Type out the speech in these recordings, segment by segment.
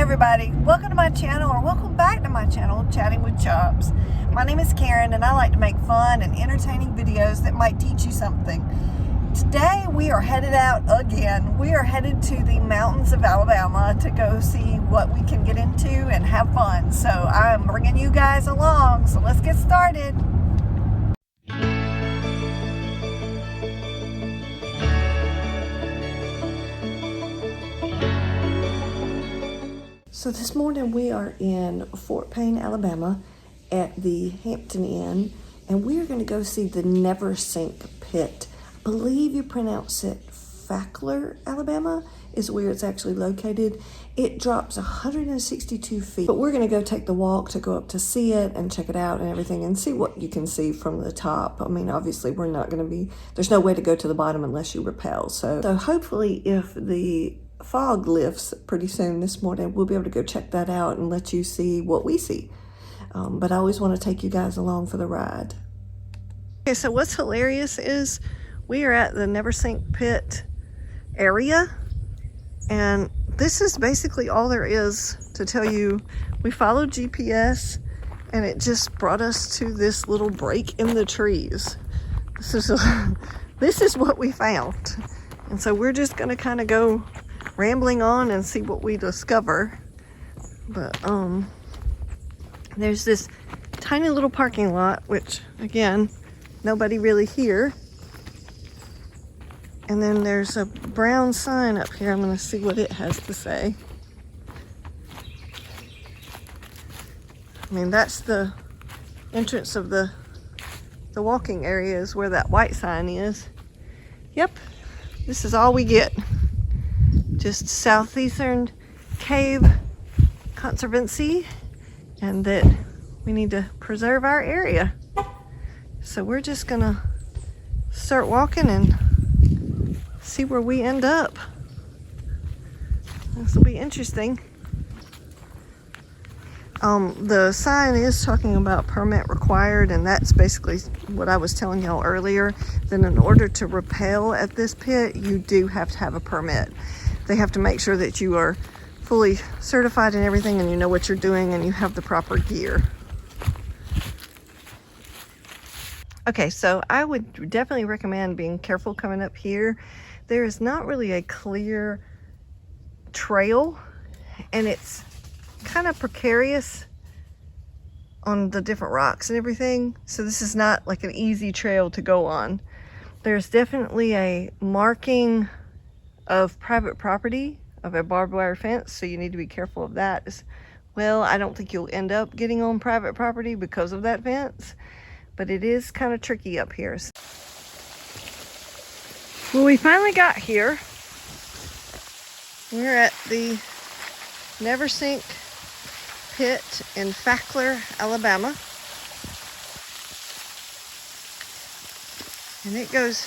everybody, welcome to my channel, or welcome back to my channel, Chatting with Chops. My name is Karen and I like to make fun and entertaining videos that might teach you something. Today we are headed out again. We are headed to the mountains of Alabama to go see what we can get into and have fun. So I'm bringing you guys along, so let's get started. So this morning we are in Fort Payne, Alabama at the Hampton Inn, and we are going to go see the Neversink Pit. I believe you pronounce it Fackler, Alabama is where it's actually located. It drops 162 feet, but we're going to go take the walk to go up to see it and check it out and everything and see what you can see from the top. I mean, obviously we're not going to be, there's no way to go to the bottom unless you rappel. So hopefully if the fog lifts pretty soon this morning, we'll be able to go check that out and let you see what we see. But I always want to take you guys along for the ride. Okay, so what's hilarious is we are at the Neversink Pit area, and this is basically all there is to tell you. We followed GPS and it just brought us to this little break in the trees. This is what we found, and so we're just gonna kind of go rambling on and see what we discover. But there's this tiny little parking lot, which again, nobody really here. And then there's a brown sign up here. I'm going to see what it has to say. I mean, that's the entrance of the walking area, is where that white sign is. Yep, this is all we get. Just Southeastern Cave Conservancy, and that we need to preserve our area. So we're just gonna start walking and see where we end up. This will be interesting. The sign is talking about permit required, and that's basically what I was telling y'all earlier, that in order to rappel at this pit, you do have to have a permit. They have to make sure that you are fully certified and everything, and you know what you're doing, and you have the proper gear. Okay, so I would definitely recommend being careful coming up here. There is not really a clear trail, and it's kind of precarious on the different rocks and everything. So this is not like an easy trail to go on. There's definitely a marking of private property of a barbed wire fence, so you need to be careful of that as well. I don't think you'll end up getting on private property because of that fence, but it is kind of tricky up here. Well, we finally got here. We're at the Neversink Pit in Fackler, Alabama, and it goes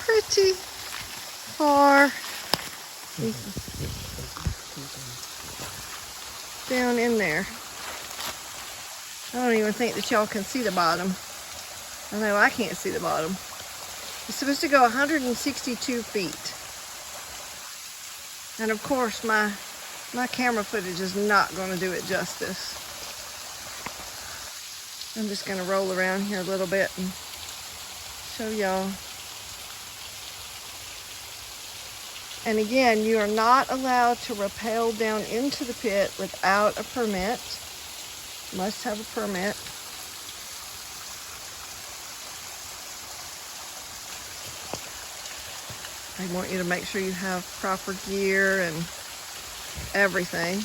pretty far down in there. I don't even think that y'all can see the bottom. I know I can't see the bottom. It's supposed to go 162 feet. And of course my camera footage is not going to do it justice. I'm just going to roll around here a little bit and show y'all. And again, you are not allowed to rappel down into the pit without a permit. You must have a permit. They want you to make sure you have proper gear and everything.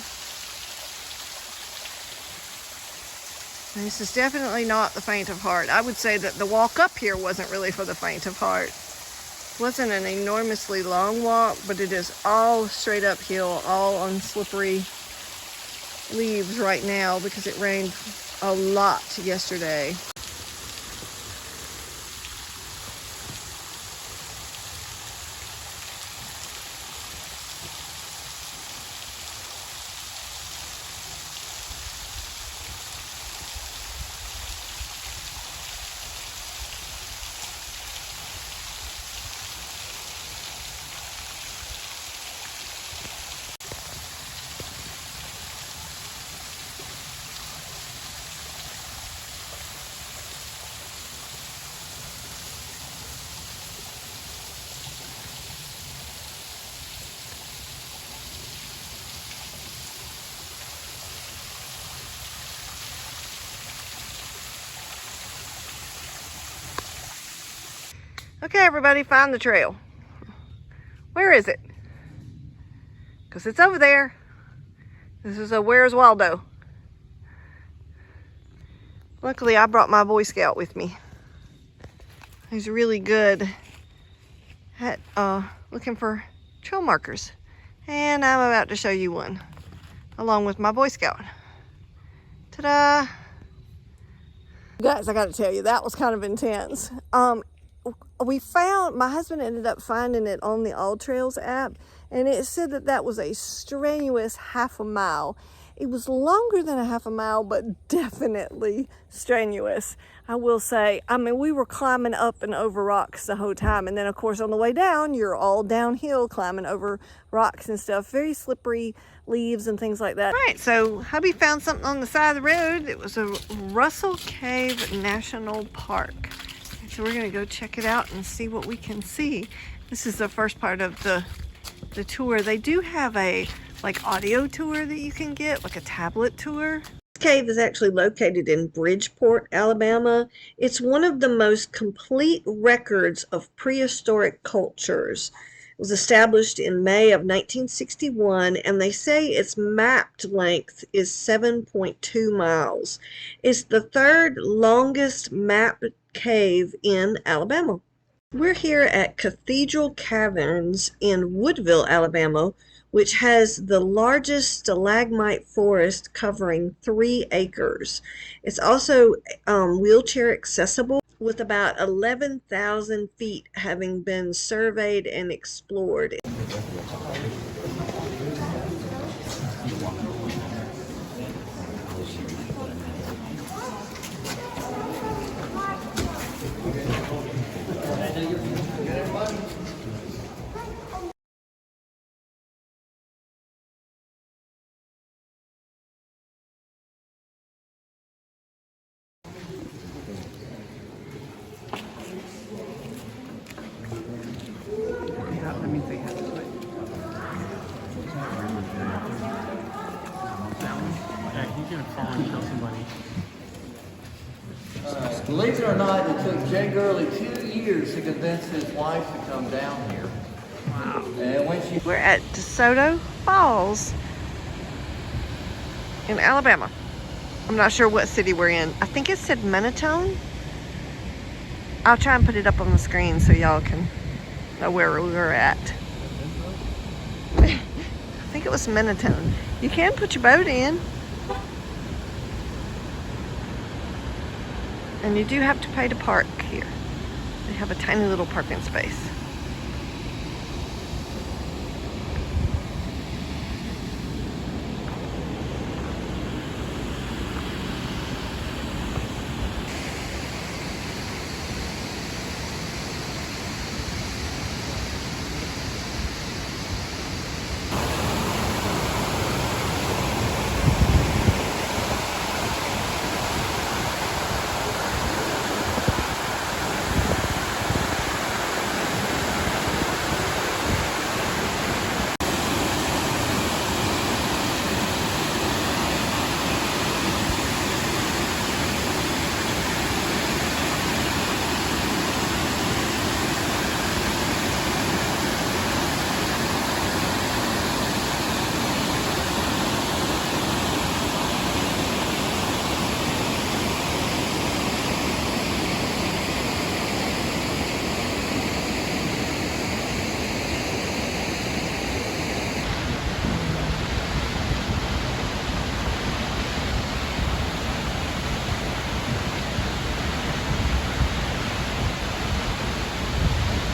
And this is definitely not the faint of heart. I would say that the walk up here wasn't really for the faint of heart. It wasn't an enormously long walk, but it is all straight uphill, all on slippery leaves right now because it rained a lot yesterday. Okay, everybody, find the trail. Where is it? Because it's over there. This is a Where's Waldo. Luckily, I brought my Boy Scout with me. He's really good at looking for trail markers. And I'm about to show you one, along with my Boy Scout. Ta-da! Guys, I gotta tell you, that was kind of intense. My husband ended up finding it on the All Trails app, and it said that that was a strenuous half a mile. It was longer than a half a mile, but definitely strenuous. I will say, I mean, we were climbing up and over rocks the whole time. And then, of course, on the way down, you're all downhill climbing over rocks and stuff. Very slippery leaves and things like that. All right, so hubby found something on the side of the road. It was a Russell Cave National Park. So we're gonna go check it out and see what we can see. This is the first part of the tour. They do have a audio tour that you can get, like a tablet tour. This cave is actually located in Bridgeport, Alabama. It's one of the most complete records of prehistoric cultures. It was established in May of 1961, and they say its mapped length is 7.2 miles. It's the third longest mapped cave in Alabama. We're here at Cathedral Caverns in Woodville, Alabama, which has the largest stalagmite forest covering 3 acres. It's also wheelchair accessible, with about 11,000 feet having been surveyed and explored. Believe it or not, it took Jay Gurley 2 years to convince his wife to come down here. Wow. And when We're at DeSoto Falls in Alabama. I'm not sure what city we're in. I think it said Mentone. I'll try and put it up on the screen so y'all can know where we were at. I think it was Mentone. You can put your boat in. And you do have to pay to park here. They have a tiny little parking space.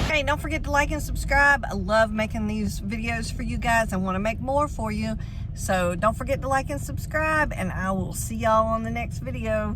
Hey, don't forget to like and subscribe. I love making these videos for you guys. I want to make more for you. So don't forget to like and subscribe, and I will see y'all on the next video.